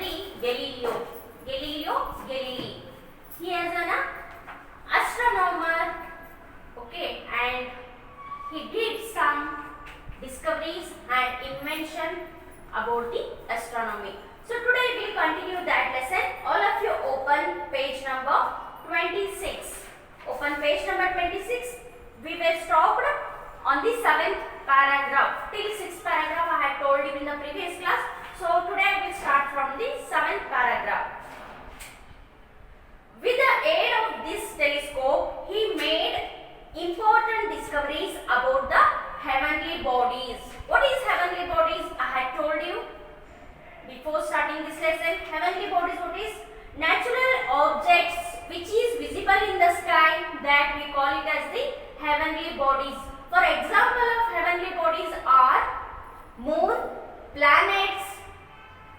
discovery Galileo. Galilei. He is an astronomer. Okay, and he did some discoveries and invention about the astronomy. So today we will continue that lesson. All of you open page number 26. Open page number 26. We were stopped on the 7th paragraph. Till 6th paragraph I had told you in the previous class. So today I will start from the 7th paragraph. With the aid of this telescope, he made important discoveries about the heavenly bodies. What is heavenly bodies? I had told you before starting this lesson. Heavenly bodies, what is? Natural objects which is visible in the sky, that we call it as the heavenly bodies. For example of heavenly bodies are moon, planets,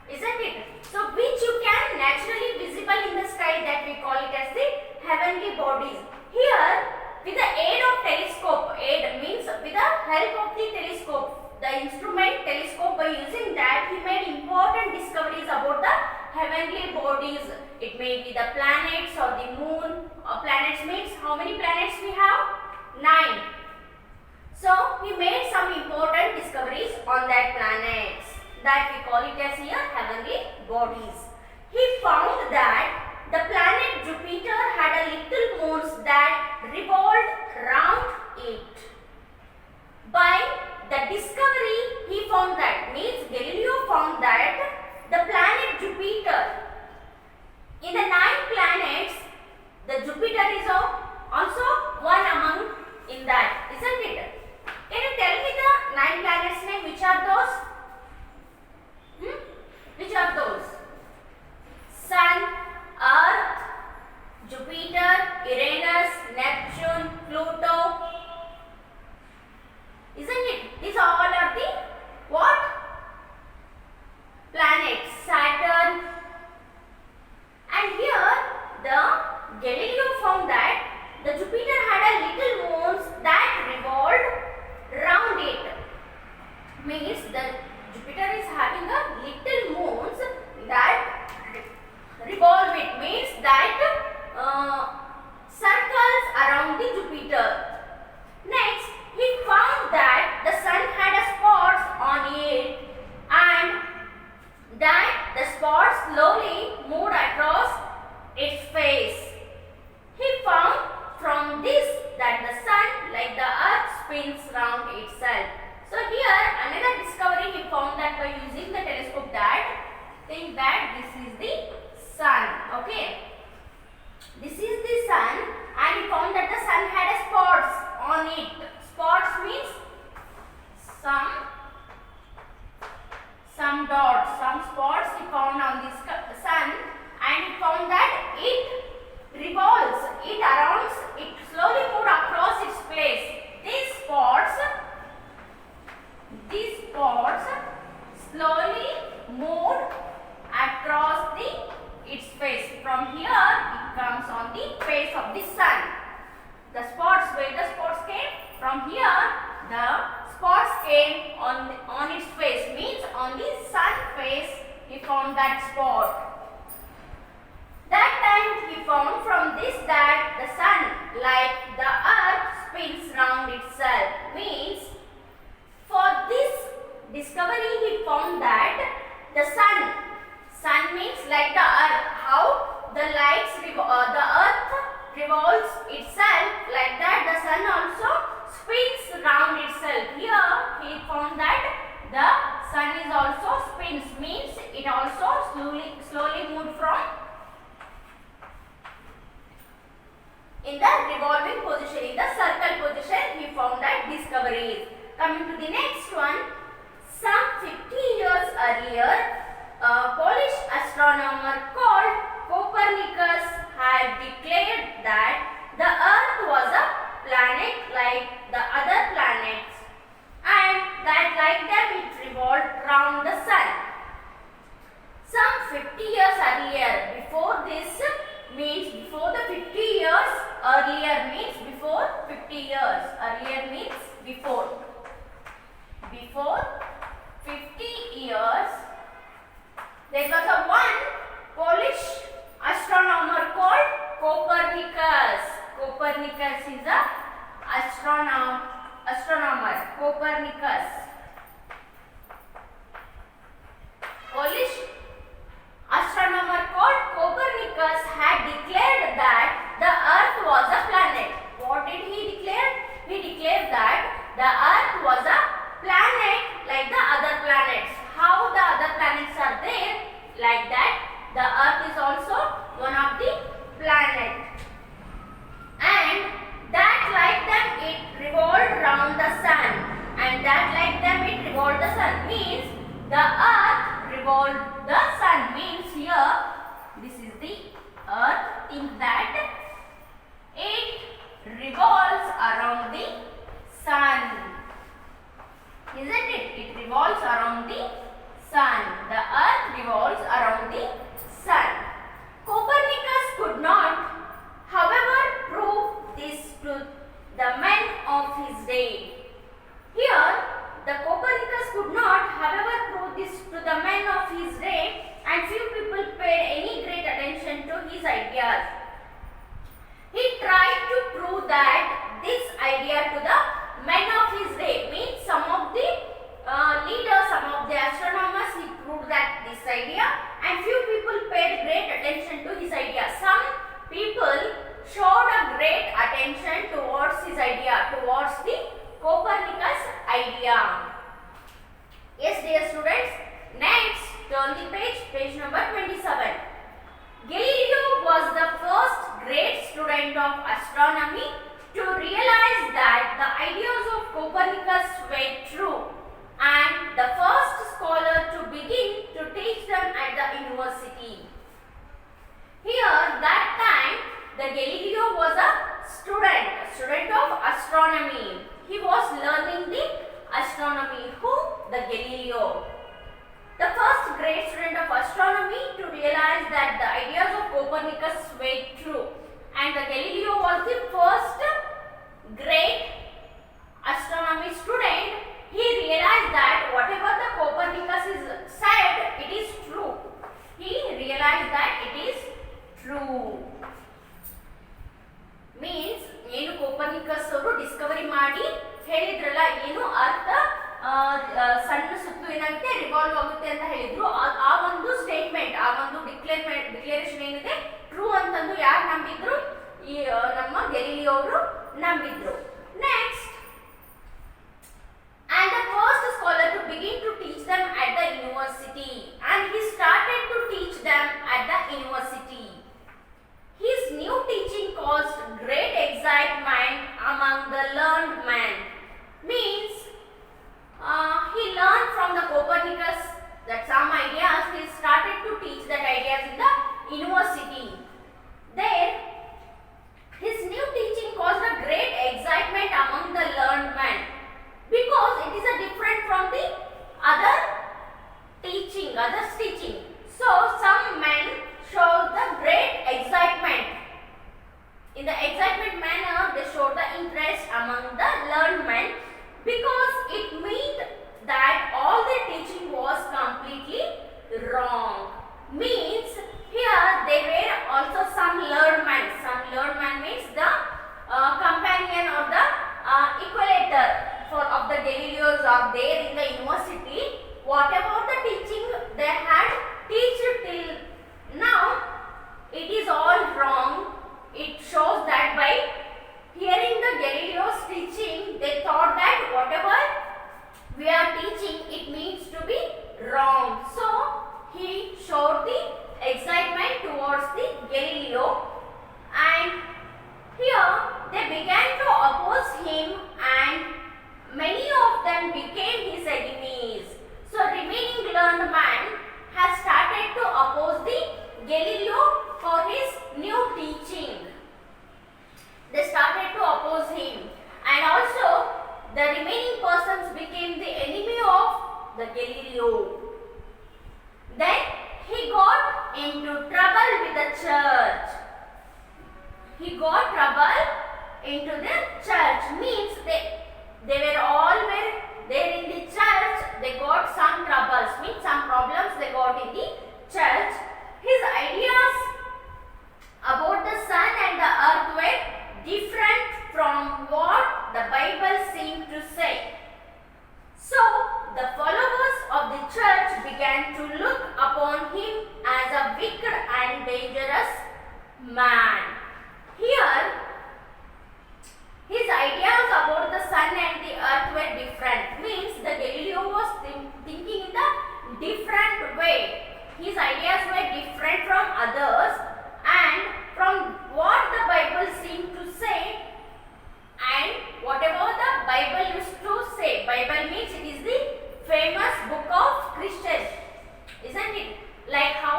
isn't it? So which you can naturally visible in the sky, that we call it as the heavenly bodies. Here with the aid of telescope, aid means with the help of the telescope, the instrument telescope, by using that he made important discoveries about the heavenly bodies. It may be the planets or the moon. Planets means how many planets we have? 9. So he made some important discoveries on that planets, that we call it as here heavenly bodies. He found that the planet Jupiter had a little moons that revolved round it. By the discovery he found that, means Galileo found that the planet Jupiter, in the 9 planets, the Jupiter is also one among in that, isn't it? Can you tell me the 9 planets name? Which are those? Which are those? Sun, Earth, Jupiter, Uranus, Neptune, Pluto. Isn't it? These all are the what? Planets. Saturn. And here the Galileo found that the Jupiter had a little moons that revolved round it. Means the Jupiter is having a little moons that revolve it, means that circles around the Jupiter. Next, he found that the sun had a spots on it, and that the spots slowly moved across its face. He found from this that the sun, like the earth, spins round itself. So here another discovery he found, that by using the telescope, that think that this is the sun. Okay, this is the sun, and he found that the sun had a spots on it. Spots means some dots, some spots he found on this sun, and he found that it revolves, it arounds, it slowly moved across its place. These spots slowly moved across its face. From here it comes on the face of the sun. The spots, where the spots came? From here the spots came on its face, means on the sun face he found that spot. That time he found from this that the sun, like the earth, spins round itself. Means for this discovery he found that the sun means like the earth, how the the earth revolves itself, like that the sun also spins round itself. Here he found that the sun is also spins, means it also slowly moved from in the revolving position, in the circle position. He found that discovery. Coming to the next one, some 50 years earlier, a Polish astronomer called Copernicus had declared that the earth was a planet like the other planets, and that like them it revolved round the sun. Some 50 years earlier, before this means before the 50 years, earlier means before 50 years, earlier means before. Before 50 years There was a one Polish astronomer called Copernicus. Copernicus is a astronomer. Copernicus. Polish astronomer called Copernicus had declared that the Earth was a planet. What did he declare? He declared that the Earth was a planet like the other planets. How the other planets are there? Like that, the Earth is also one of the planets. And that like them it revolved around the sun. And that like them it revolved the sun means the Earth revolved the sun. Means here, this is the Earth. Think that it revolves around the sun. Isn't it? It revolves around the sun. The Earth revolves around the sun. Copernicus could not, however, prove this to the men of his day. Here, the Copernicus could not, however, prove this to the men of his day, and few people paid any great attention to his ideas. He tried to prove that this idea to the men of his day, means some of the leaders, some of the astronomers, he proved that this idea, and few people paid great attention to his idea. Some people showed a great attention towards his idea, towards the Copernicus idea. Yes, dear students, next turn the page number 27. Galileo was the first great student of astronomy to realize that the ideas of Copernicus were true, and the first scholar to begin to teach them at the university. Here, that time, the Galileo was a student of astronomy. He was learning the astronomy. Who? The Galileo. The first great student of astronomy to realize that the ideas of Copernicus were true. And the Galileo was the first great astronomy student. He realized that whatever the Copernicus said, it is true. He realized that it is true. Means, ಏನು Copernicus ಅವರು Discovery ಮಾಡಿ ಹೇಳಿದ್ರಲ್ಲ, ಏನು ಅರ್ಥ ಸಣ್ಣ ಸುತ್ತು ಏನಾಗುತ್ತೆ revolve ಆಗುತ್ತೆ ಅಂತ ಹೇಳಿದ್ರು. ಆ ಒಂದು ಸ್ಟೇಟ್ಮೆಂಟ್, ಆ ಒಂದು ಡಿಕ್ಲೇರೇಷನ್ ಏನಿದೆ ಟ್ರೂ ಅಂತಂದು ಯಾರು ನಂಬಿದ್ರು? ಈ ನಮ್ಮ ಗೆಲಿಲಿಯೋ ಅವರು ನಂಬಿದ್ರು. Next, and the first scholar to begin to teach them at the university, and he started to teach them at the university. His new teaching caused great excitement among the learned men. Means he learned from the Copernicus that some ideas, he started to teach that ideas in the university. There, his new teaching caused a great excitement among the learned men, because it is a different from the others teaching. So some men showed the great excitement. In the excitement manner, they showed the interest among the learned men, because it meant that all their teaching was completely wrong. Means here there were also some learned men. Some learned men means the companion or the equalator of the Galileos are there in the university. Whatever the teaching they had taught till now, it is all wrong. It shows that by hearing the Galileo's teaching, they thought that whatever we are teaching, it needs to be wrong. So he showed the excitement towards the Galileo, and here they began to oppose him, and many of them became his enemies. So remaining learned man has started to oppose the Galileo for his new teaching. They started to oppose him, and also the remaining persons became the enemy of the Galileo. Then he got into trouble with the church. He got trouble into the church. Means they were all there in the church. They got some troubles. Means some problems they got in the church, his ideas about the sun and the earth were different from what the Bible seemed to say. So, the followers of the church began to look upon him as a wicked and dangerous man. Here, his ideas about the sun and the earth were different. Means the Galileo was thinking in a different way. His ideas were different from others and from what the Bible seemed to say and whatever the Bible used to say. Bible means it is the famous book of Christians, isn't it? Like how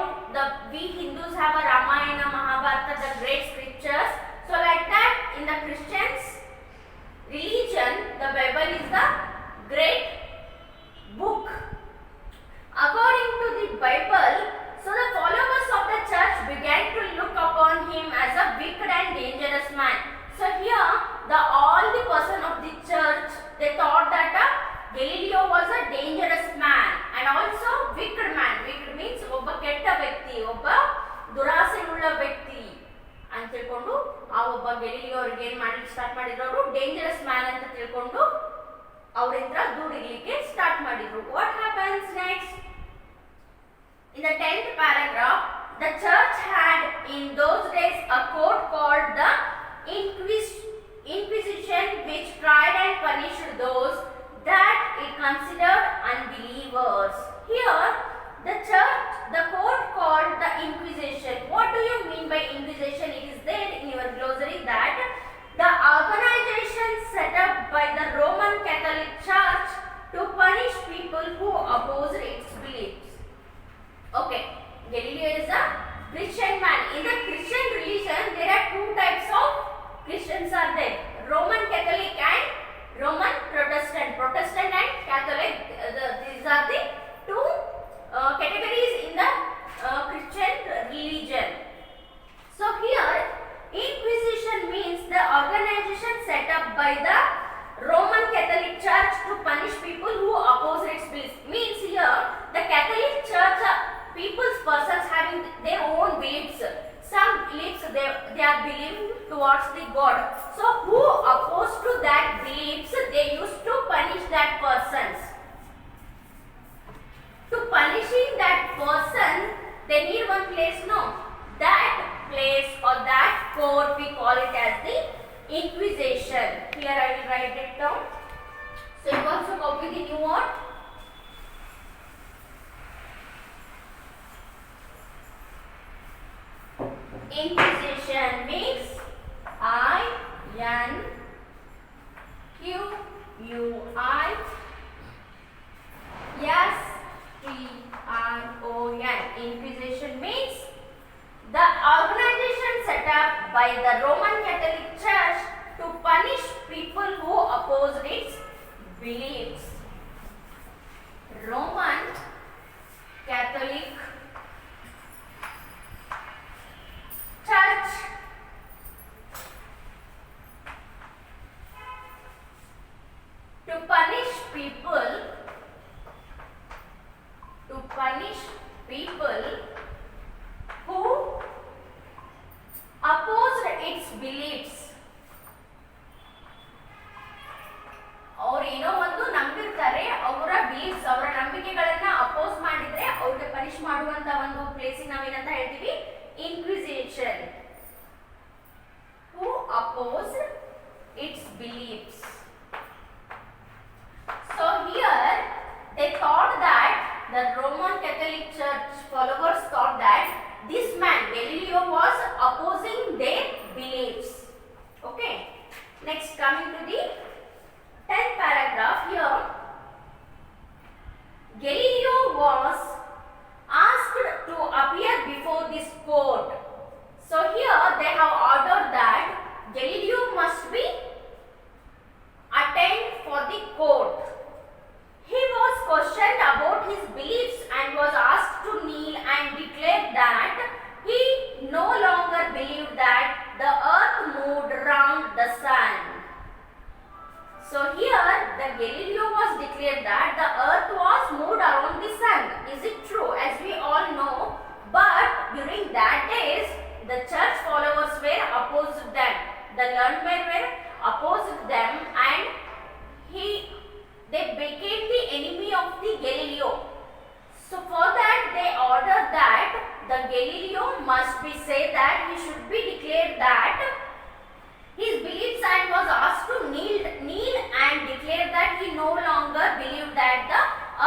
we Hindus have a Ramayana, Mahabharata, the great scriptures. So like that in the Christians religion, the Bible is the great book. According to the Bible, so the followers of the church began to look upon him as a wicked and dangerous man. So here, all the person of the church, they thought that Galileo was a dangerous man and also wicked man. Wicked means obba ketta vyakti, obba durasegula vyakti ಅಂತ ತಿಳ್ಕೊಂಡು ಆ ಒಬ್ಬ Galileo ಅವರಿಗೆ ಏನು ಮಾಡ್ಲಿಕ್ಕೆ start ಮಾಡಿದ್ರು, ಅವರು dangerous man ಅಂತ ತಿಳ್ಕೊಂಡು ಅವರಿಂದ ದೂರಿರ್ಲಿಕ್ಕೆ ಸ್ಟಾರ್ಟ್ ಮಾಡಿದ್ರು. What happens next? In the 10th paragraph, the church had in those days a court called the Inquisition, which tried and punished those that it considered unbelievers. Here, the court called the Inquisition. What do you mean by Inquisition? It is there in your glossary that the organization set up by the Roman Catholic Church to punish people who oppose its beliefs. Okay, Galileo is a Christian man. In the Christian religion, there are two types of Christians are there: Roman Catholic and Roman Protestant. Protestant and Catholic. These are the two categories in the Christian religion. So here, Inquisition means the organization set up by the Roman Catholic Church to punish people who oppose its beliefs. Means here, the Catholic Church people's persons having their own beliefs. Some beliefs they are believing towards the God. So who opposed to that beliefs, they used to punish that persons. To punishing that person, they need one place, no? That place or that court, we call it as the Inquisition. Here I will write it down. So you also copy the new word. Inquisition means I-N-Q-U-I-S-T-I-O-N. Inquisition means the organization set up by the Roman Catholic Church to punish people who oppose its beliefs. Roman Catholic Church to punish people who opposed its beliefs. ಅವರು ಏನೋ ಒಂದು ನಂಬಿರ್ತಾರೆ, ಅವರ beliefs ಅವರ ನಂಬಿಕೆಗಳನ್ನ oppose ಮಾಡಿದ್ರೆ ಅವ್ರಿಗೆ punish ಮಾಡುವಂತ ಒಂದು ಪ್ಲೇಸಿಗೆ ನಾವೇನಂತ ಹೇಳ್ತೀವಿ, Inquisition. Who opposed its beliefs. So here they thought that the Roman Catholic Church followers thought that this man Galileo was opposing their beliefs. Okay. Next, coming to the 10th paragraph here, Galileo was asked to appear before this court. So here they have ordered that Galileo must be attend for the court. He was questioned about his beliefs and was asked to kneel and declare that he no longer believed that the earth moved around the sun. So here the Galileo was declared that the earth was moved around the sun. Is it true? As we all know the church followers were opposed them. The learned men were opposed them, and they became the enemy of the Galileo. So for that they ordered that the Galileo must be said that he should be declared that his beliefs, and was asked to kneel and declare that he no longer believed that the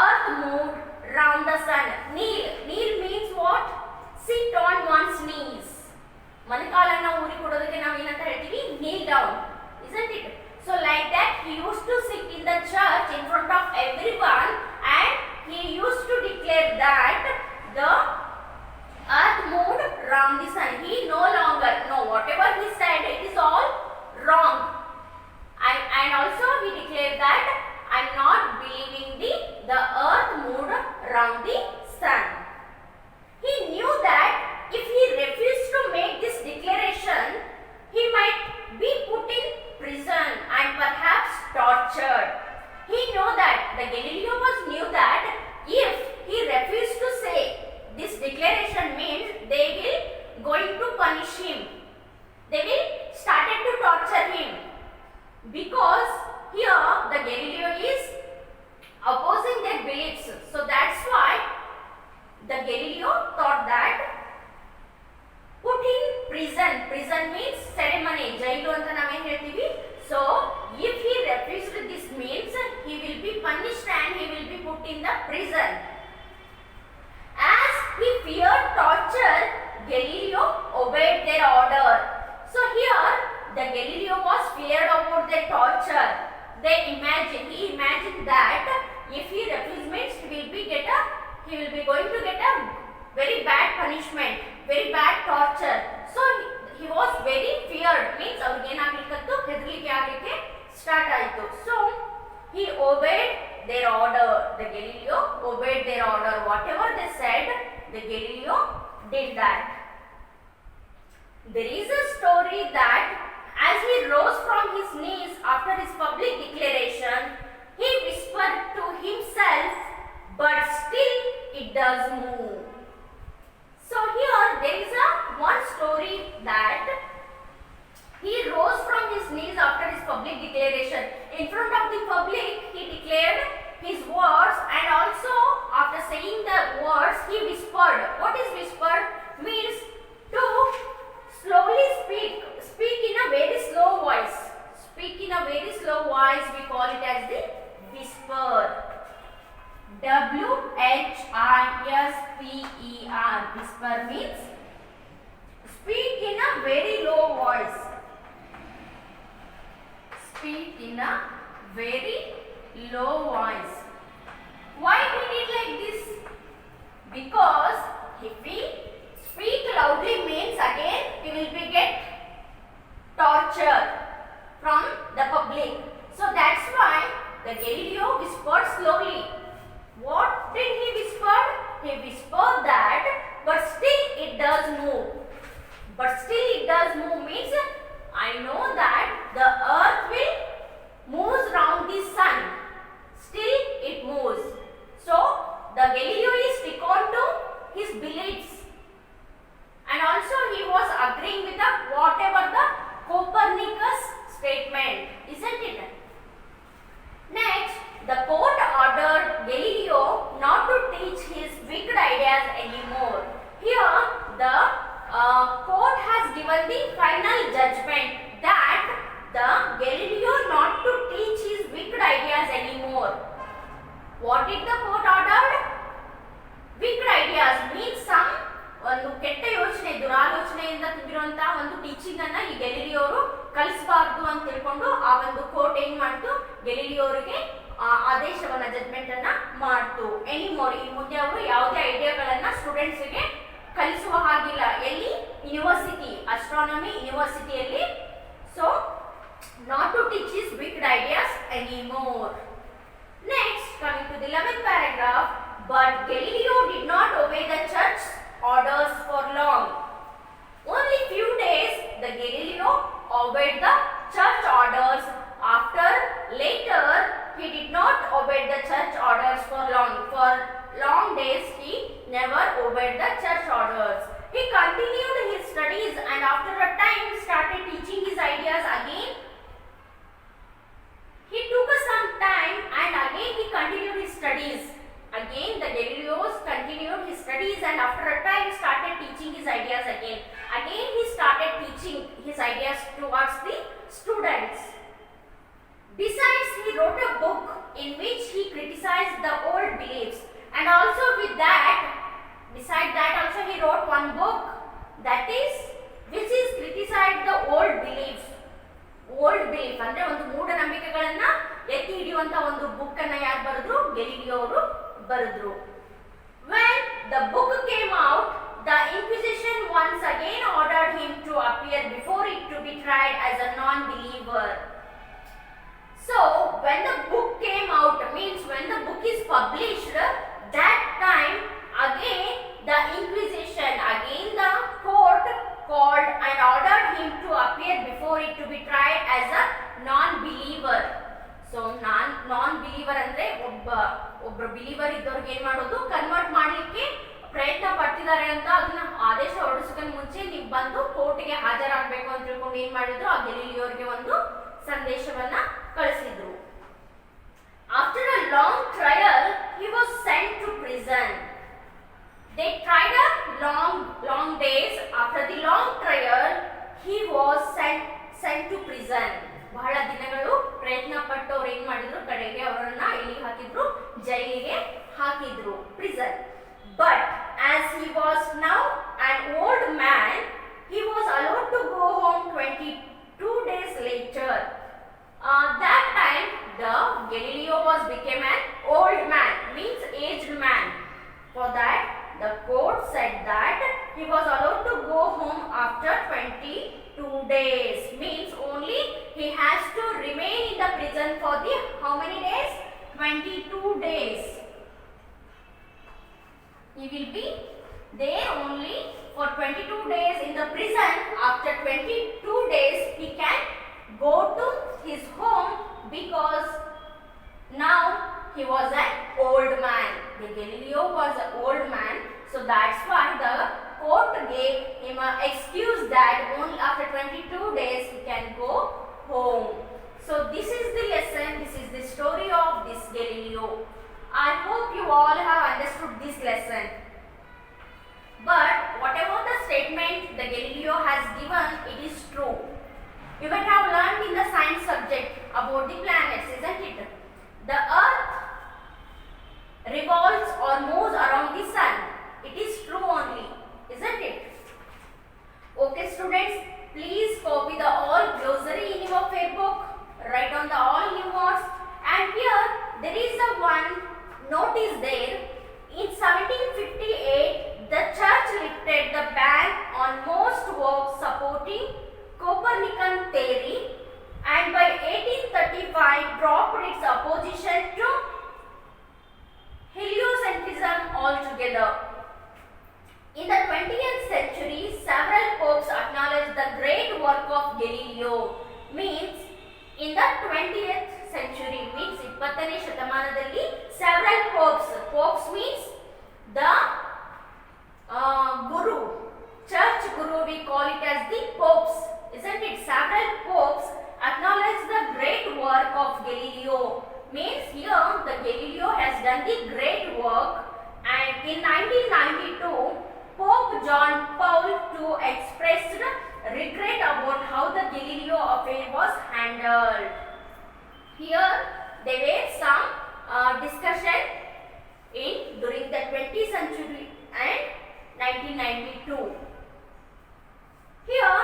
earth moved round the sun. Kneel means what? Sit on one's knees. Manakalanna uri kododakke ನಾವು ಏನಂತ ಹೇಳ್ತೀವಿ? Kneel down, isn't it? So like that he used to sit in the church in front of everyone, and he used to declare that the earth moved round the sun. He no longer, no, whatever he said, it is all wrong. And also he declared that I am not believing the earth moved round the sun. He knew that if he refused to make this declaration, he might be put in prison and perhaps tortured. He knew that, the Galileo knew that if he refused to say this declaration means they will going to punish him. They will started to torture him, because here the Galileo is opposing their beliefs. So that's why the Galileo thought that put in prison. Prison means ceremony. Jailu anta name heltivi. So if he refused this means he will be punished and he will be put in the prison. As he feared torture, Galileo obeyed their order. So here the Galileo was feared about the torture. He imagined that if he refuses means he will be going to get a very bad punishment, very bad torture. So he was very feared, means ಅವ್ರಿಗೆ ಏನಾಗಲಿಕ್ಕತ್ತು ಹೆದರಿಕೆ ಆಗಲಿಕ್ಕೆ start ಆಯಿತು. So he obeyed their order. The Galileo obeyed their order. Whatever they said, the Galileo did that. There is a story that as he rose from his knees after his public declaration, he whispered to himself, but still it does move. So here there is one story that he rose from his knees after his public declaration. In front of the public he declared his words, and also after saying the words he whispered. What is whispered? Means to slowly speak in a very slow voice. Speak in a very slow voice, we call it as the whisper. WHISPER. Whisper means speak in a very low voice. Speak in a very low voice. Why he did like this? Because if we speak loudly means again we will be get tortured from the public. So that's why the Galileo whispered slowly. What did he whisper? He whispered that, but still it does move. But still it does move means I know that the earth will move round the sun. Still it moves. So the Galileo is stick on to his beliefs, and also he was agreeing with whatever the Copernicus statement, isn't it? Next, the court ordered Galileo not to teach his wicked ideas anymore. Here the court has given the final judgment that the Galileo not to teach his wicked ideas anymore. What did the court ordered? Wicked ideas means some ಒಂದು ಕೆಟ್ಟ ಯೋಚನೆ, ದುರಾಲೋಚನೆಯಿಂದ ತುಂಬಿರುವಂತಹ ಒಂದು teaching ಅನ್ನ ಈ Galileo ಅವರು ಕಲಿಸಬಾರ್ದು ಅಂತ ತಿಳ್ಕೊಂಡು ಆ ಒಂದು ಕೋರ್ಟ್ ಏನ್ ಮಾಡ್ತು, ಗೆಲಿಲಿಯೋ ಅವರಿಗೆ ಆದೇಶವನ್ನ, ಜಡ್ಜ್ಮೆಂಟ್ ಅನ್ನ ಮಾಡ್ತು. ಎನಿಮೋರ್ ಈ ಮುಂದೆ ಅವರು ಯಾವುದೇ ಐಡಿಯಾಗಳನ್ನ ಸ್ಟೂಡೆಂಟ್ಸ್ ಗೆ ಕಲಿಸುವ ಹಾಗಿಲ್ಲ. ಎಲ್ಲಿ? ಯೂನಿವರ್ಸಿಟಿ, ಅಸ್ಟ್ರಾನಮಿ ಯೂನಿವರ್ಸಿಟಿಯಲ್ಲಿ. So not to teach his wicked ideas anymore. Next, coming to the 11th paragraph, but Galileo did not obey the church orders for long. Only few days the Galileo obeyed the church orders. After later he did not obey the church orders for long. For long days he never obeyed the church orders. He continued his studies in which he criticized the old beliefs, and also with that, beside that also he wrote one book, that is which is criticized the old beliefs. Old belief ಅಂದ್ರೆ ಒಂದು ಮೂಢನಂಬಿಕೆಗಳನ್ನ ಎತ್ತಿ ಹಿಡಿಯುವಂತ ಒಂದು book ಅನ್ನ ಯಾರು ಬರೆದ್ರು? Galileo ಅವರು ಬರೆದ್ರು. When the book came out, the Inquisition once again ordered him to appear before it to be tried as a non-believer. So when the book came out, means when the book is published, that time again the Inquisition, again the court called and ordered him to appear before it to be tried as a non-believer. So non-believer ಅಂದ್ರೆ ಒಬ್ಬ believer ಇದ್ದವ್ರಿಗೆ ಏನ್ ಮಾಡೋದು? Convert ಮಾಡ್ಲಿಕ್ಕೆ ಪ್ರಯತ್ನ ಪಡ್ತಿದ್ದಾರೆ ಅಂತ ಅದನ್ನ ಆದೇಶ ಹೊರಡಿಸೋಕೆ ಮುಂಚೆ ನೀವು ಬಂದು ಕೋರ್ಟ್ಗೆ ಹಾಜರಾಗಬೇಕು ಅಂತ ತಿಳ್ಕೊಂಡು ಏನ್ ಮಾಡಿದ್ರು? ಆ ಗೆಲಿಲಿಯೋರಿಗೆ ಒಂದು ಸಂದೇಶವನ್ನ ಕಳಿಸಿದ್ರು. After a long trial, he was sent to prison. They tried a long days. After the long trial, he was sent to prison. ಬಹಳ ದಿನಗಳು ಪ್ರಯತ್ನ ಪಟ್ಟು ಅವರು ಏನ್ ಮಾಡಿದ್ರು? ಕಡೆಗೆ ಅವರನ್ನ ಎಲ್ಲಿ ಹಾಕಿದ್ರು? ಜೈಲಿಗೆ ಹಾಕಿದ್ರು, prison. But as he was now an old man, he was allowed to go home 22 days later. That time the Galileo became an old man, means aged man. For that the court said that he was allowed to go home after 22 days, means only he has to remain in the prison for the how many days? 22 days. He will be there only for 22 days in the prison. After 22 days he can go to his home because now he was an old man. The Galileo was an old man, so that's why the court gave him an excuse that only after 22 days he can go home. So this is the lesson, this is the story of this Galileo. I hope you all have understood this lesson. But whatever the statement the Galileo has given, it is true. You might have learned in the science subject about the planets, isn't it? The earth revolves or moves around the sun. It is true only, isn't it? Okay students, please copy the all glossary in your fair book, write down the all new words, and here there is a one notice there. In 1758 the church lifted the ban on most works supporting Copernican theory, and by 1835 dropped its opposition to heliocentrism altogether. In the 20th century, several popes acknowledged the great work of Galileo. Means in the 20th century, means 20ನೇ ಶತಮಾನದಲ್ಲಿ several popes means the guru, church guru, we call it as the popes, isn't it? Several popes acknowledge the great work of Galileo. Means here the Galileo has done the great work, and in 1992 Pope John Paul II expressed regret about how the Galileo affair was handled. Here there were some discussion during the 20th century and 1992. Here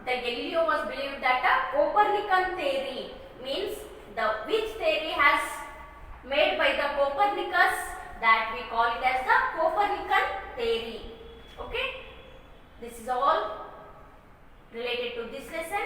the Galileo was believed that a Copernican theory, means the which theory has made by the Copernicus, that we call it as the Copernican theory. Okay, this is all related to this lesson.